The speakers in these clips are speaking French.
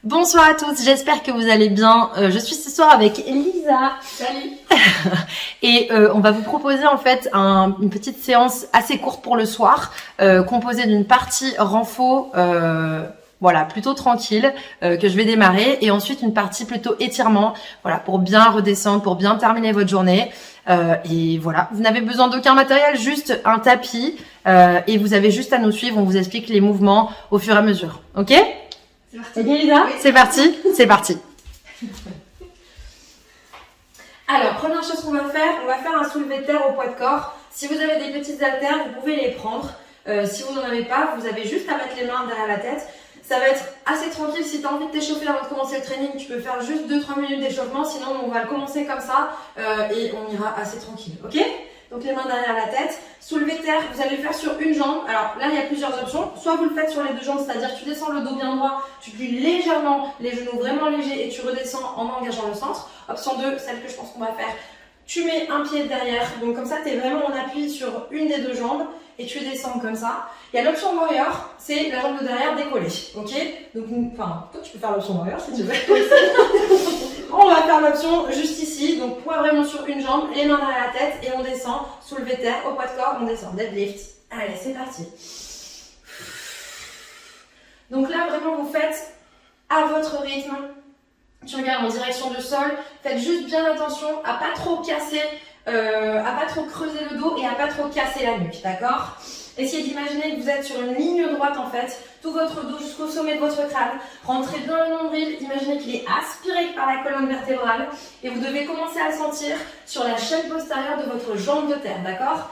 Bonsoir à tous, j'espère que vous allez bien. Je suis ce soir avec Lisa. Salut. Et on va vous proposer en fait une petite séance assez courte pour le soir, composée d'une partie renfo, voilà, plutôt tranquille, que je vais démarrer, et ensuite une partie plutôt étirement, voilà, pour bien redescendre, pour bien terminer votre journée. Et voilà, vous n'avez besoin d'aucun matériel, juste un tapis, et vous avez juste à nous suivre. On vous explique les mouvements au fur et à mesure. Ok? C'est parti. Ok Lisa, oui. C'est parti. C'est parti. Alors, première chose qu'on va faire, on va faire un soulevé de terre au poids de corps. Si vous avez des petites haltères, vous pouvez les prendre. Si vous n'en avez pas, vous avez juste à mettre les mains derrière la tête. Ça va être assez tranquille. Si tu as envie de t'échauffer avant de commencer le training, tu peux faire juste 2-3 minutes d'échauffement. Sinon, on va le commencer comme ça et on ira assez tranquille. Ok? Donc les mains derrière la tête. Soulevé de terre, vous allez le faire sur une jambe. Alors là, il y a plusieurs options. Soit vous le faites sur les deux jambes, c'est-à-dire que tu descends le dos bien droit, tu plies légèrement les genoux vraiment légers et tu redescends en engageant le centre. Option 2, celle que je pense qu'on va faire. Tu mets un pied derrière, donc comme ça, tu es vraiment en appui sur une des deux jambes et tu descends comme ça. Il y a l'option warrior, c'est la jambe de derrière décollée. Ok? Donc, enfin, toi, tu peux faire l'option warrior si tu veux. On va faire l'option juste ici, donc poids vraiment sur une jambe, les mains derrière la tête et on descend, soulevé de terre, au poids de corps, on descend, deadlift. Allez, c'est parti. Donc là, vraiment, vous faites à votre rythme. Tu regardes en direction du sol, faites juste bien attention à pas trop casser, à pas trop creuser le dos et à pas trop casser la nuque, d'accord? Essayez d'imaginer que vous êtes sur une ligne droite en fait, tout votre dos jusqu'au sommet de votre crâne. Rentrez bien le nombril, imaginez qu'il est aspiré par la colonne vertébrale et vous devez commencer à le sentir sur la chaîne postérieure de votre jambe de terre, d'accord?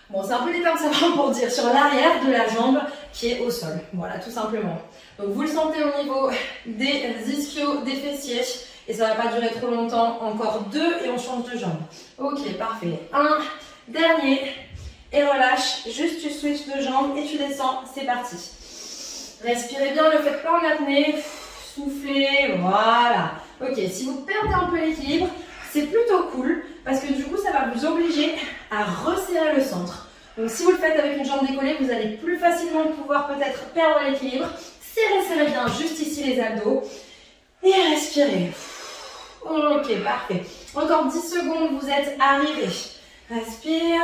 Bon, c'est un peu les termes savants pour dire sur l'arrière de la jambe qui est au sol, voilà, tout simplement. Donc vous le sentez au niveau des ischios, des fessiers, et ça ne va pas durer trop longtemps, encore 2 et on change de jambe. Ok, parfait. Un, dernier, et relâche, juste tu switches de jambe et tu descends, c'est parti. Respirez bien, ne le faites pas en apnée, soufflez, voilà. Ok, si vous perdez un peu l'équilibre, c'est plutôt cool, parce que du coup ça va vous obliger à resserrer le centre. Donc si vous le faites avec une jambe décollée, vous allez plus facilement pouvoir peut-être perdre l'équilibre. Serrez bien juste ici les abdos et respirez. Ok, parfait. Encore 10 secondes, vous êtes arrivé. Respire.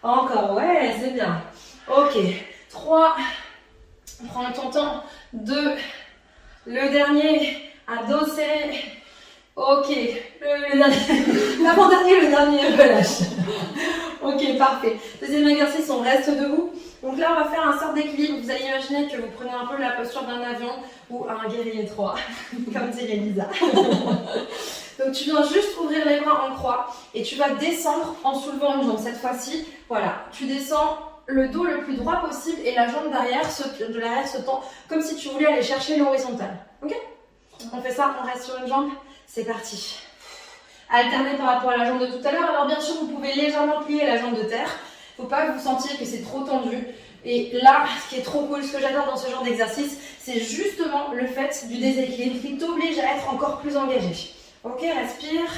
Encore, ouais, c'est bien. Ok, 3. Prends ton temps. 2. Le dernier. Abdos serrés. Ok, le dernier. L'avant-dernier, le dernier, relâche. Ok, parfait. Deuxième exercice, on reste debout. Donc là, on va faire un sort d'équilibre. Vous allez imaginer que vous prenez un peu la posture d'un avion ou un guerrier 3, comme dirait Lisa. Donc tu viens juste ouvrir les bras en croix et tu vas descendre en soulevant une jambe. Cette fois-ci, voilà, tu descends le dos le plus droit possible et la jambe de l'arrière se tend comme si tu voulais aller chercher l'horizontale. Ok? On fait ça, on reste sur une jambe. C'est parti. Alternez par rapport à la jambe de tout à l'heure. Alors bien sûr, vous pouvez légèrement plier la jambe de terre. Faut pas que vous sentiez que c'est trop tendu. Et là, ce qui est trop cool, ce que j'adore dans ce genre d'exercice, c'est justement le fait du déséquilibre qui t'oblige à être encore plus engagé. Ok, respire.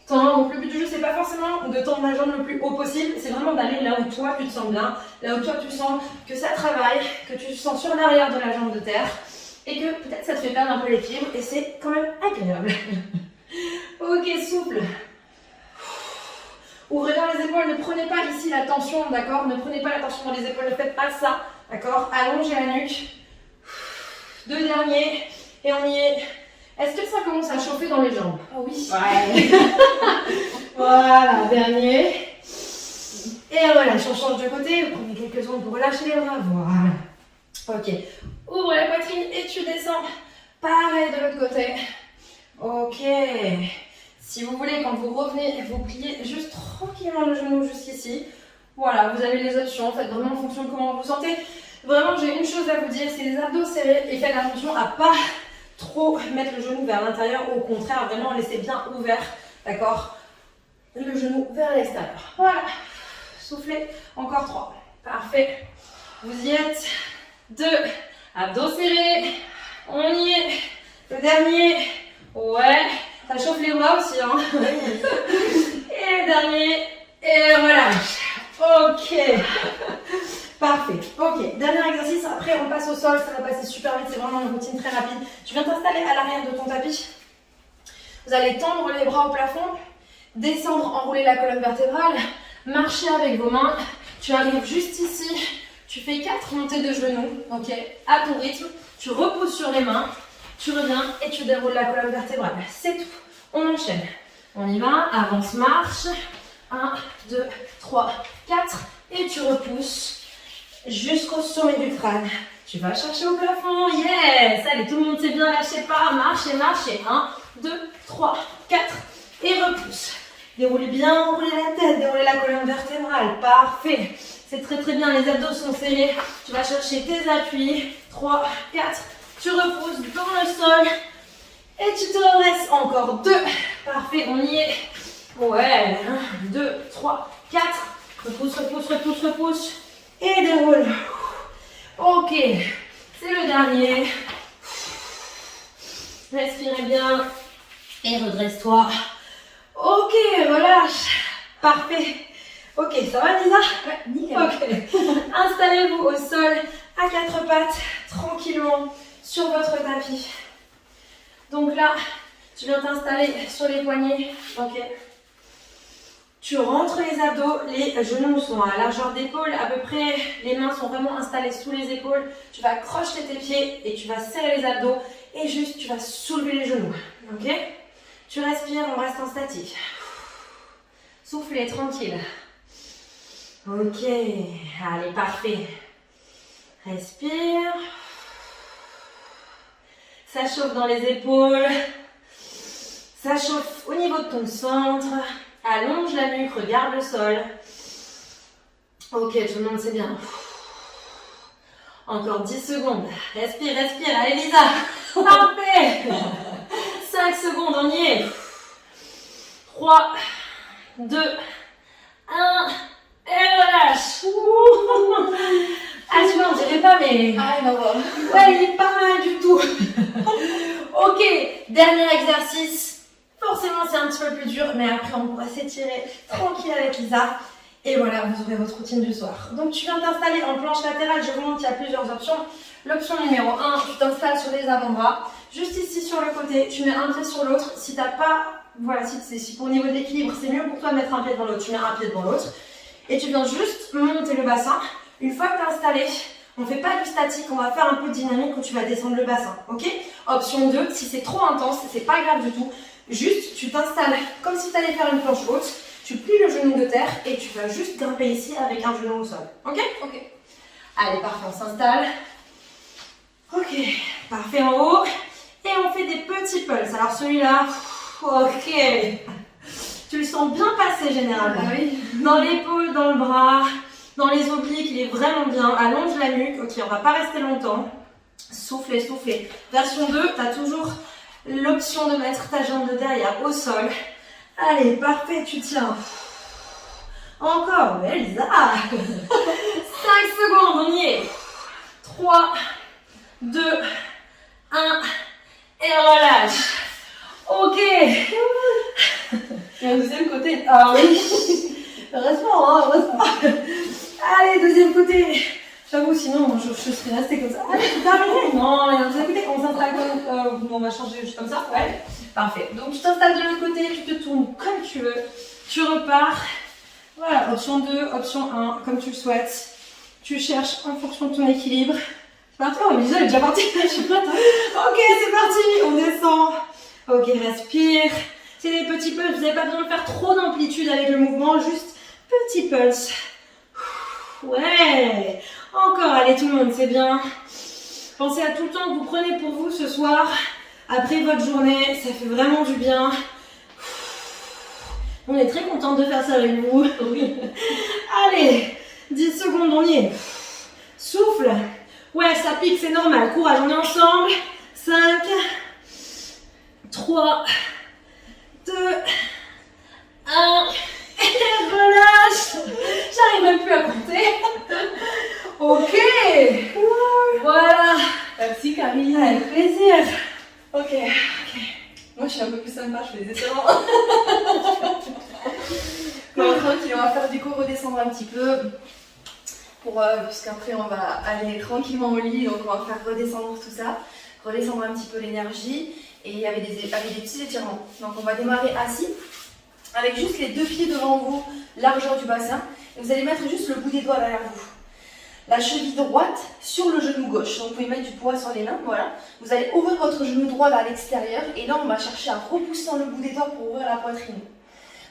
Tends. Donc le but du jeu, c'est pas forcément de tendre la jambe le plus haut possible, c'est vraiment d'aller là où toi tu te sens bien, là où toi tu sens que ça travaille, que tu te sens sur l'arrière de la jambe de terre et que peut-être ça te fait perdre un peu l'équilibre et c'est quand même agréable. Ok, souffle. Ouvrez bien les épaules, ne prenez pas ici la tension, d'accord? Ne prenez pas la tension dans les épaules, ne faites pas ça, d'accord? Allongez la nuque. 2 derniers, et on y est. Est-ce que ça commence à chauffer dans les jambes? Oh oui. Ouais. Voilà, dernier. Et relâche, on change de côté, vous prenez quelques secondes pour relâcher les bras, voilà. Ok, ouvre la poitrine et tu descends. Pareil de l'autre côté. Ok. Si vous voulez, quand vous revenez, vous pliez juste tranquillement le genou jusqu'ici. Voilà, vous avez les options, faites vraiment en fonction de comment vous vous sentez. Vraiment, j'ai une chose à vous dire, c'est les abdos serrés et faites attention à pas trop mettre le genou vers l'intérieur, au contraire, vraiment laissez bien ouvert, d'accord? Le genou vers l'extérieur. Voilà, soufflez, encore 3. Parfait, vous y êtes. 2, abdos serrés, on y est. Le dernier, ouais. Ça chauffe les bras aussi, hein. Et le dernier, et relâche. Ok. Parfait. Ok, dernier exercice. Après, on passe au sol. Ça va passer super vite. C'est vraiment une routine très rapide. Tu viens t'installer à l'arrière de ton tapis. Vous allez tendre les bras au plafond, descendre, enrouler la colonne vertébrale, marcher avec vos mains. Tu arrives juste ici. Tu fais 4 montées de genoux, ok, à ton rythme. Tu reposes sur les mains, tu reviens et tu déroules la colonne vertébrale. C'est tout. On enchaîne. On y va. Avance, marche. 1, 2, 3, 4. Et tu repousses jusqu'au sommet du crâne. Tu vas chercher au plafond. Yes! Allez, tout le monde s'est bien lâché pas. Marchez, marchez. 1, 2, 3, 4. Et repousse. Déroulez bien, enroulez la tête, déroulez la colonne vertébrale. Parfait. C'est très très bien, les abdos sont serrés. Tu vas chercher tes appuis. 3, 4. Tu repousses dans le sol. Et tu te redresses. Encore 2. Parfait, on y est. Ouais. 1, 2, 3, 4. Repousse, repousse, repousse, repousse. Et déroule. Ok. C'est le dernier. Respirez bien. Et redresse-toi. Ok, relâche. Parfait. Ok, ça va Lisa? Ouais, nickel. Ok. Installez-vous au sol à 4 pattes, tranquillement, sur votre tapis. Donc là, tu viens t'installer sur les poignets. Ok. Tu rentres les abdos, les genoux sont à largeur d'épaule, à peu près, les mains sont vraiment installées sous les épaules. Tu vas crocheter tes pieds et tu vas serrer les abdos et juste tu vas soulever les genoux. Ok? Tu respires, on reste en statique. Soufflez, tranquille. Ok, allez, parfait. Respire. Ça chauffe dans les épaules. Ça chauffe au niveau de ton centre. Allonge la nuque, regarde le sol. Ok, tout le monde c'est bien. Encore 10 secondes. Respire, respire. Allez Lisa. Parfait. 5 secondes, on y est. 3, 2, 1. Et relâche. Ah, tu vois, on dirait pas, mais... Ah, bah, ouais. Ouais, il est pas mal du tout. Ok, dernier exercice. Forcément, c'est un petit peu plus dur, mais après, on pourra s'étirer tranquille avec Lisa. Et voilà, vous aurez votre routine du soir. Donc, tu viens t'installer en planche latérale. Je vous montre, il y a plusieurs options. L'option numéro 1, tu t'installes sur les avant-bras. Juste ici, sur le côté, tu mets un pied sur l'autre. Si t'as pas... Voilà, si pour niveau d'équilibre, c'est mieux pour toi de mettre un pied devant l'autre. Tu mets un pied devant l'autre. Et tu viens juste monter le bassin. Une fois que tu es installé, on ne fait pas du statique, on va faire un peu de dynamique où tu vas descendre le bassin. Ok? Option 2, si c'est trop intense, c'est pas grave du tout. Juste, tu t'installes comme si tu allais faire une planche haute. Tu plies le genou de terre et tu vas juste grimper ici avec un genou au sol. Ok? Ok. Allez, parfait, on s'installe. Ok, parfait en haut. Et on fait des petits pulses. Alors celui-là, ok. Tu le sens bien passer généralement. Ah oui. Dans l'épaule, dans le bras, dans les obliques, il est vraiment bien. Allonge la nuque. Ok, on va pas rester longtemps. Soufflez, soufflez. Version 2, tu as toujours l'option de mettre ta jambe de derrière au sol. Allez, parfait, tu tiens. Encore, ouais, Lisa. 5 secondes, on y est. 3, 2, 1, et relâche. Ok. Il y a un deuxième côté. Ah oui. Heureusement, hein, heureusement. Allez, deuxième côté. J'avoue, sinon, je serais restée comme ça. Allez, c'est terminé. Non, il y a un deuxième côté. On s'installe comme... on va changer juste comme ça. Ouais. Parfait. Donc, tu t'installes de l'autre côté, tu te tournes comme tu veux. Tu repars. Voilà, option 2, option 1, comme tu le souhaites. Tu cherches en fonction de ton équilibre. C'est parti. Oh, mais Lisa, elle est déjà partie. Je suis prête. Ok, c'est parti. On descend. Ok, respire. C'est des petits pulses. Vous n'avez pas besoin de faire trop d'amplitude avec le mouvement. Juste petit pulse. Ouais. Encore, allez tout le monde, c'est bien. Pensez à tout le temps que vous prenez pour vous ce soir. Après votre journée, ça fait vraiment du bien. On est très content de faire ça avec vous. Oui. Allez, 10 secondes, on y est. Souffle. Ouais, ça pique, c'est normal. Courage, on est ensemble. 5, 3, 2, 1. Et relâche. J'arrive même plus à compter. Ok. Voilà. Merci Camille. Avec plaisir. Ok. Moi je suis un peu plus sympa, je fais des étirements. Non, tranquille, on va faire du coup redescendre un petit peu. puisqu'après on va aller tranquillement au lit, donc on va faire redescendre tout ça, redescendre un petit peu l'énergie et avec des petits étirements. Donc on va démarrer assis, avec juste les deux pieds devant vous, largeur du bassin, et vous allez mettre juste le bout des doigts derrière vous. La cheville droite sur le genou gauche, donc vous pouvez mettre du poids sur les mains, voilà. Vous allez ouvrir votre genou droit vers l'extérieur, et là on va chercher à repousser le bout des doigts pour ouvrir la poitrine.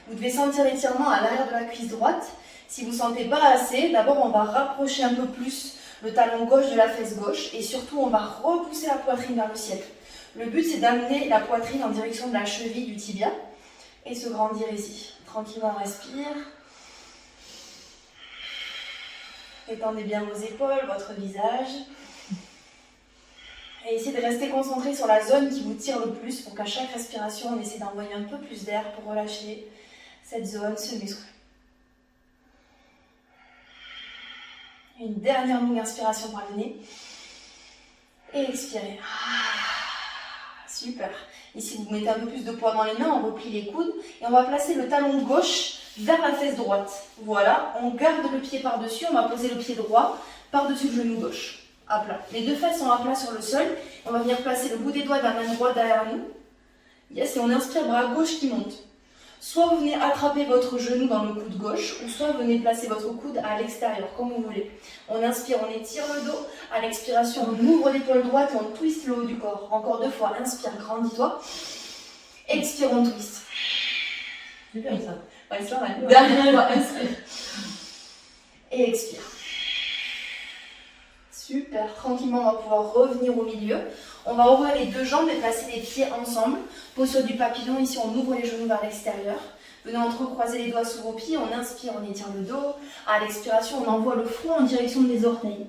Vous devez sentir l'étirement à l'arrière de la cuisse droite. Si vous ne sentez pas assez, d'abord on va rapprocher un peu plus le talon gauche de la fesse gauche et surtout on va repousser la poitrine vers le ciel. Le but c'est d'amener la poitrine en direction de la cheville du tibia et se grandir ici. Tranquillement on respire. Étendez bien vos épaules, votre visage. Et essayez de rester concentré sur la zone qui vous tire le plus pour qu'à chaque respiration on essaie d'envoyer un peu plus d'air pour relâcher cette zone, ce muscle. Une dernière longue inspiration par le nez. Et expirez. Super. Ici, vous mettez un peu plus de poids dans les mains, on replie les coudes et on va placer le talon gauche vers la fesse droite. Voilà, on garde le pied par-dessus, on va poser le pied droit par-dessus le genou gauche, à plat. Les deux fesses sont à plat sur le sol. On va venir placer le bout des doigts de la main droite derrière nous. Yes, et on inspire, bras gauche qui monte. Soit vous venez attraper votre genou dans le coude gauche, ou soit vous venez placer votre coude à l'extérieur, comme vous voulez. On inspire, on étire le dos. À l'expiration, on ouvre l'épaule droite et on twiste le haut du corps. Encore deux fois. Inspire, grandis-toi. Expire, on twist. Super ça. Ouais, c'est normal. Dernière fois, inspire. Et expire. Super. Tranquillement, on va pouvoir revenir au milieu. On va ouvrir les deux jambes et placer les pieds ensemble. Posture du papillon, ici on ouvre les genoux vers l'extérieur. Venez entrecroiser les doigts sous vos pieds, on inspire, on étire le dos. À l'expiration, on envoie le front en direction des orteils.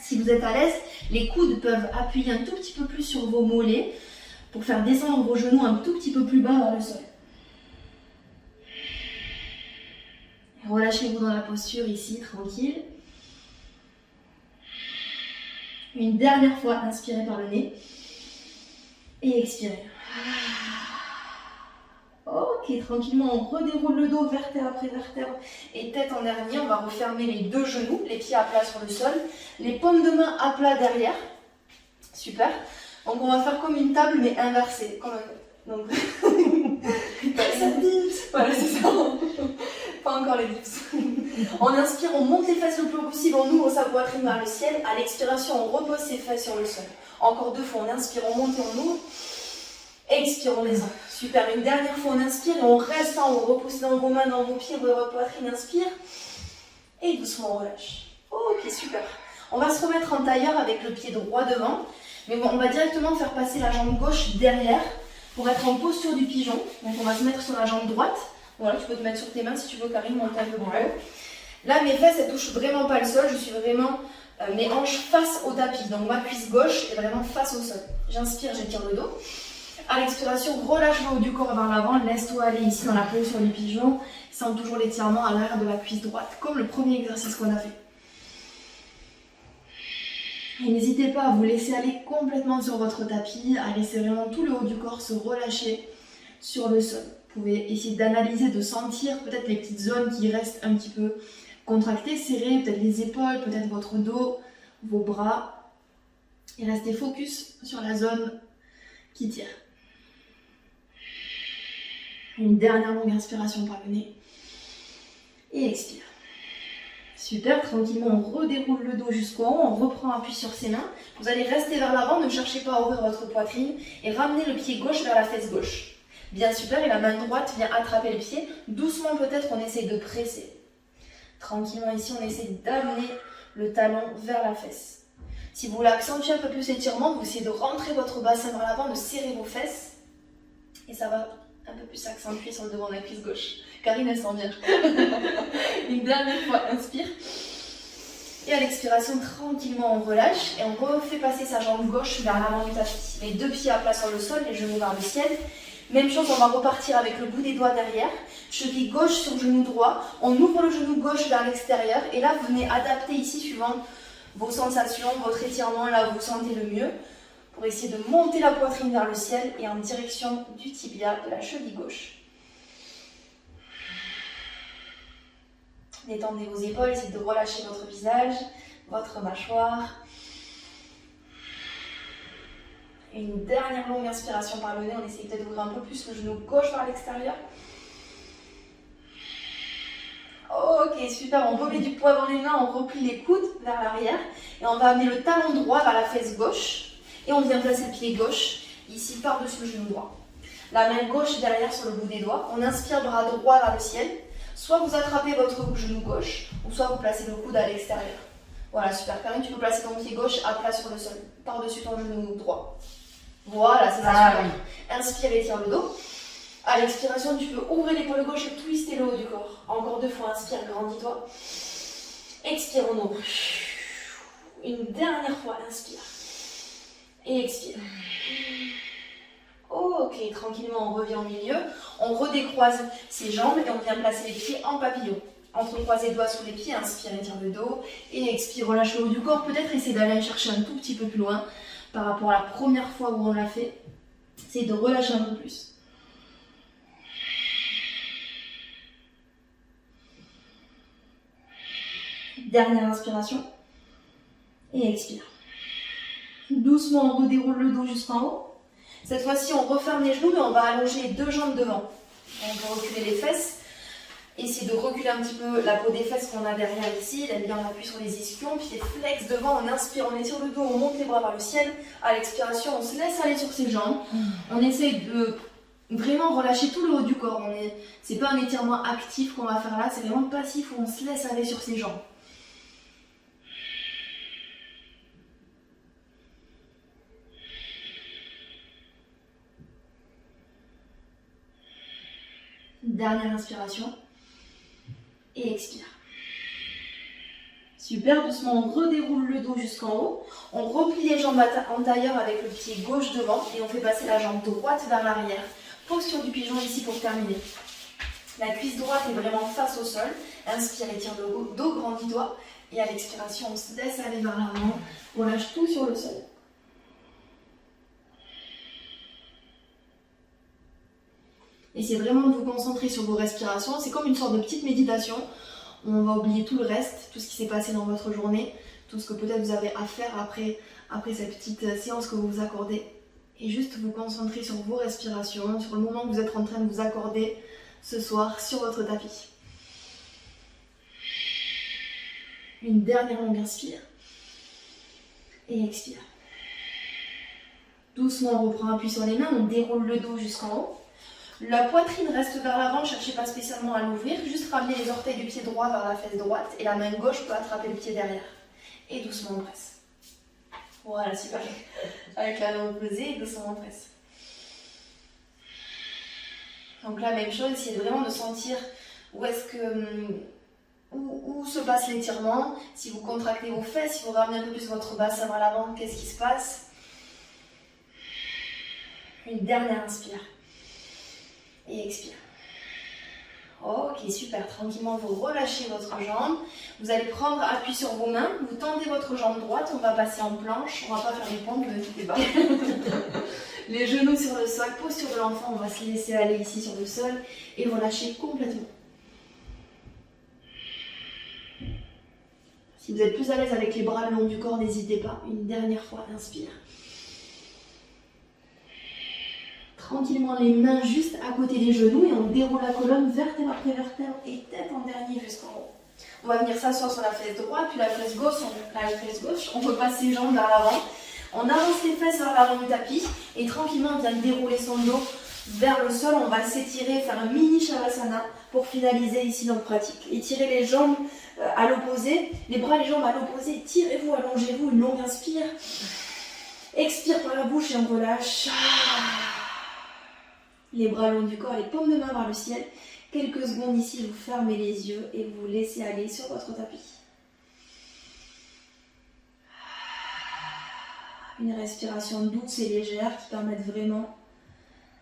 Si vous êtes à l'aise, les coudes peuvent appuyer un tout petit peu plus sur vos mollets pour faire descendre vos genoux un tout petit peu plus bas vers le sol. Relâchez-vous dans la posture ici, tranquille. Une dernière fois, inspirez par le nez et expirez. Ok, tranquillement, on redéroule le dos, vertèbre après vertèbre et tête en dernier. On va refermer les deux genoux, les pieds à plat sur le sol, les paumes de main à plat derrière. Super. Donc on va faire comme une table mais inversée. Donc, ça dips. Voilà, c'est ça. Pas encore les dips. On inspire, on monte les fesses le plus possible, on ouvre sa poitrine vers le ciel. À l'expiration, on repose ses fesses sur le sol. Encore deux fois, on inspire, on monte et on ouvre. Expire, on descend. Super. Une dernière fois, on inspire et on reste en haut. Repoussez dans vos mains, dans vos pieds, votre poitrine, inspire. Et doucement, on relâche. Ok, super. On va se remettre en tailleur avec le pied droit devant. Mais bon, on va directement faire passer la jambe gauche derrière pour être en posture du pigeon. Donc on va se mettre sur la jambe droite. Voilà, tu peux te mettre sur tes mains si tu veux, Karine, monter un peu plus haut. Là, mes fesses, elles touchent vraiment pas le sol. Je suis vraiment mes hanches face au tapis. Donc ma cuisse gauche est vraiment face au sol. J'inspire, j'étire le dos. À l'expiration, relâche le haut du corps vers l'avant. Laisse-toi aller ici dans la position du pigeon. Sens toujours l'étirement à l'arrière de la cuisse droite, comme le premier exercice qu'on a fait. Et n'hésitez pas à vous laisser aller complètement sur votre tapis, à laisser vraiment tout le haut du corps se relâcher sur le sol. Vous pouvez essayer d'analyser, de sentir peut-être les petites zones qui restent un petit peu contractées, serrées, peut-être les épaules, peut-être votre dos, vos bras. Et restez focus sur la zone qui tire. Une dernière longue inspiration par le nez. Et expire. Super, tranquillement, on redéroule le dos jusqu'au haut, on reprend appui sur ses mains. Vous allez rester vers l'avant, ne cherchez pas à ouvrir votre poitrine et ramenez le pied gauche vers la fesse gauche. Bien, super, et la main droite vient attraper le pied. Doucement, peut-être, on essaye de presser. Tranquillement, ici, on essaie d'amener le talon vers la fesse. Si vous voulez accentuer un peu plus l'étirement, vous essayez de rentrer votre bassin vers l'avant, de serrer vos fesses. Et ça va un peu plus s'accentuer sur le devant de la cuisse gauche. Karine, elle sent bien. Une dernière fois, inspire. Et à l'expiration, tranquillement, on relâche. Et on refait passer sa jambe gauche vers l'avant du tapis. Les deux pieds à plat sur le sol, les genoux vers le ciel. Même chose, on va repartir avec le bout des doigts derrière. Cheville gauche sur genou droit. On ouvre le genou gauche vers l'extérieur. Et là, vous venez adapter ici, suivant vos sensations, votre étirement, là où vous sentez le mieux. Pour essayer de monter la poitrine vers le ciel et en direction du tibia de la cheville gauche. Détendez vos épaules, essayez de relâcher votre visage, votre mâchoire. Et une dernière longue inspiration par le nez, on essaie peut-être d'ouvrir un peu plus le genou gauche vers l'extérieur. Ok, super, on remet du poids dans les mains, on replie les coudes vers l'arrière et on va amener le talon droit vers la fesse gauche et on vient placer le pied gauche ici par-dessus le genou droit. La main gauche derrière sur le bout des doigts, on inspire bras droit vers le ciel, soit vous attrapez votre genou gauche ou soit vous placez le coude à l'extérieur. Voilà, super, Karine, tu peux placer ton pied gauche à plat sur le sol, par-dessus ton genou droit. Voilà, c'est ça, super. Inspire, étire le dos. À l'expiration, tu peux ouvrir l'épaule gauche et twister le haut du corps. Encore 2 fois, inspire, grandis-toi. Expire, on ouvre. Une dernière fois, inspire. Et expire. Ok, tranquillement, on revient au milieu. On redécroise ses jambes et on vient placer les pieds en papillon. Entrecroisez les doigts sous les pieds, inspire, étire le dos. Et expire, relâche le haut du corps. Peut-être essayer d'aller chercher un tout petit peu plus loin par rapport à la première fois où on l'a fait. C'est de relâcher un peu plus. Dernière inspiration. Et expire. Doucement, on redéroule le dos jusqu'en haut. Cette fois-ci, on referme les genoux et on va allonger les 2 jambes devant. On va reculer les fesses. Essayez de reculer un petit peu la peau des fesses qu'on a derrière ici. Là, bien, on appuie sur les ischions. Pieds flex devant, on inspire, on étire le dos, on monte les bras vers le ciel. À l'expiration, on se laisse aller sur ses jambes. On essaye de vraiment relâcher tout le haut du corps. C'est pas un étirement actif qu'on va faire là, c'est vraiment passif où on se laisse aller sur ses jambes. Dernière inspiration. Et expire. Super, doucement, on redéroule le dos jusqu'en haut. On replie les jambes en tailleur avec le pied gauche devant et on fait passer la jambe droite vers l'arrière. Posture du pigeon ici pour terminer. La cuisse droite est vraiment face au sol. Inspire, étire le dos, grandis-toi. Et à l'expiration, on se laisse aller vers l'avant. On lâche tout sur le sol. Essayez vraiment de vous concentrer sur vos respirations. C'est comme une sorte de petite méditation. On va oublier tout le reste, tout ce qui s'est passé dans votre journée, tout ce que peut-être vous avez à faire après cette petite séance que vous vous accordez. Et juste vous concentrer sur vos respirations, sur le moment que vous êtes en train de vous accorder ce soir sur votre tapis. Une dernière longue inspire. Et expire. Doucement, on reprend appui sur les mains, on déroule le dos jusqu'en haut. La poitrine reste vers l'avant, ne cherchez pas spécialement à l'ouvrir, juste ramener les orteils du pied droit vers la fesse droite et la main gauche peut attraper le pied derrière. Et doucement on presse. Voilà, super. Avec la main posée, doucement on presse. Donc là, même chose, essayez vraiment de sentir où se passe l'étirement. Si vous contractez vos fesses, si vous ramenez un peu plus votre bassin vers l'avant, qu'est-ce qui se passe? Une dernière inspire. Et expire. Ok, super. Tranquillement, vous relâchez votre jambe. Vous allez prendre appui sur vos mains. Vous tendez votre jambe droite. On va passer en planche. On ne va pas faire les pompes, ne vous inquiétez pas. Les genoux sur le sol. Posture de l'enfant. On va se laisser aller ici sur le sol. Et relâcher complètement. Si vous êtes plus à l'aise avec les bras le long du corps, n'hésitez pas. Une dernière fois, inspire. Tranquillement les mains juste à côté des genoux et on déroule la colonne vertèbre après vertèbre et tête en dernier jusqu'en haut. On va venir s'asseoir sur la fesse droite puis la fesse gauche. On repasse ses jambes vers l'avant. On avance les fesses vers l'avant du tapis et tranquillement on vient dérouler son dos vers le sol. On va s'étirer, faire un mini Shavasana pour finaliser ici notre pratique. Étirez les jambes à l'opposé, les bras et les jambes à l'opposé. Tirez-vous, allongez-vous, une longue inspire. Expire par la bouche et on relâche. Les bras le long du corps, les paumes de main vers le ciel. Quelques secondes ici, vous fermez les yeux et vous laissez aller sur votre tapis. Une respiration douce et légère qui permet vraiment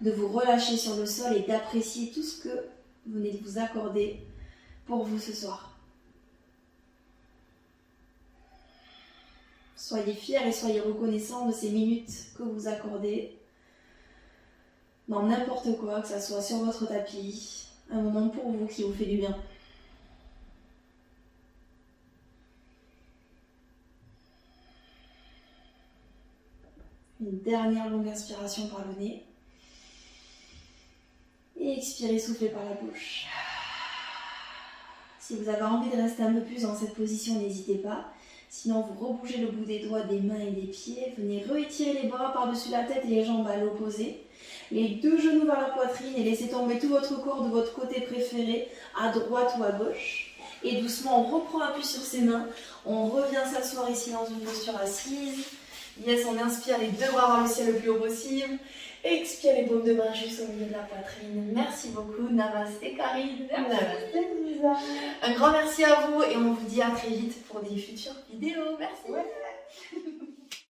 de vous relâcher sur le sol et d'apprécier tout ce que vous venez de vous accorder pour vous ce soir. Soyez fiers et soyez reconnaissants de ces minutes que vous accordez dans n'importe quoi, que ce soit sur votre tapis, un moment pour vous qui vous fait du bien. Une dernière longue inspiration par le nez. Et expirez, soufflez par la bouche. Si vous avez envie de rester un peu plus dans cette position, n'hésitez pas. Sinon, vous rebougez le bout des doigts, des mains et des pieds. Venez réétirer les bras par-dessus la tête et les jambes à l'opposé. Les deux genoux vers la poitrine et laissez tomber tout votre corps de votre côté préféré, à droite ou à gauche. Et doucement, on reprend appui sur ses mains. On revient s'asseoir ici dans une posture assise. Yes, on inspire les deux bras vers le ciel le plus haut possible. Expire les paumes de main juste au milieu de la poitrine. Merci beaucoup. Namasté Karine. Namasté Lisa. Un grand merci à vous et on vous dit à très vite pour des futures vidéos. Merci. Ouais.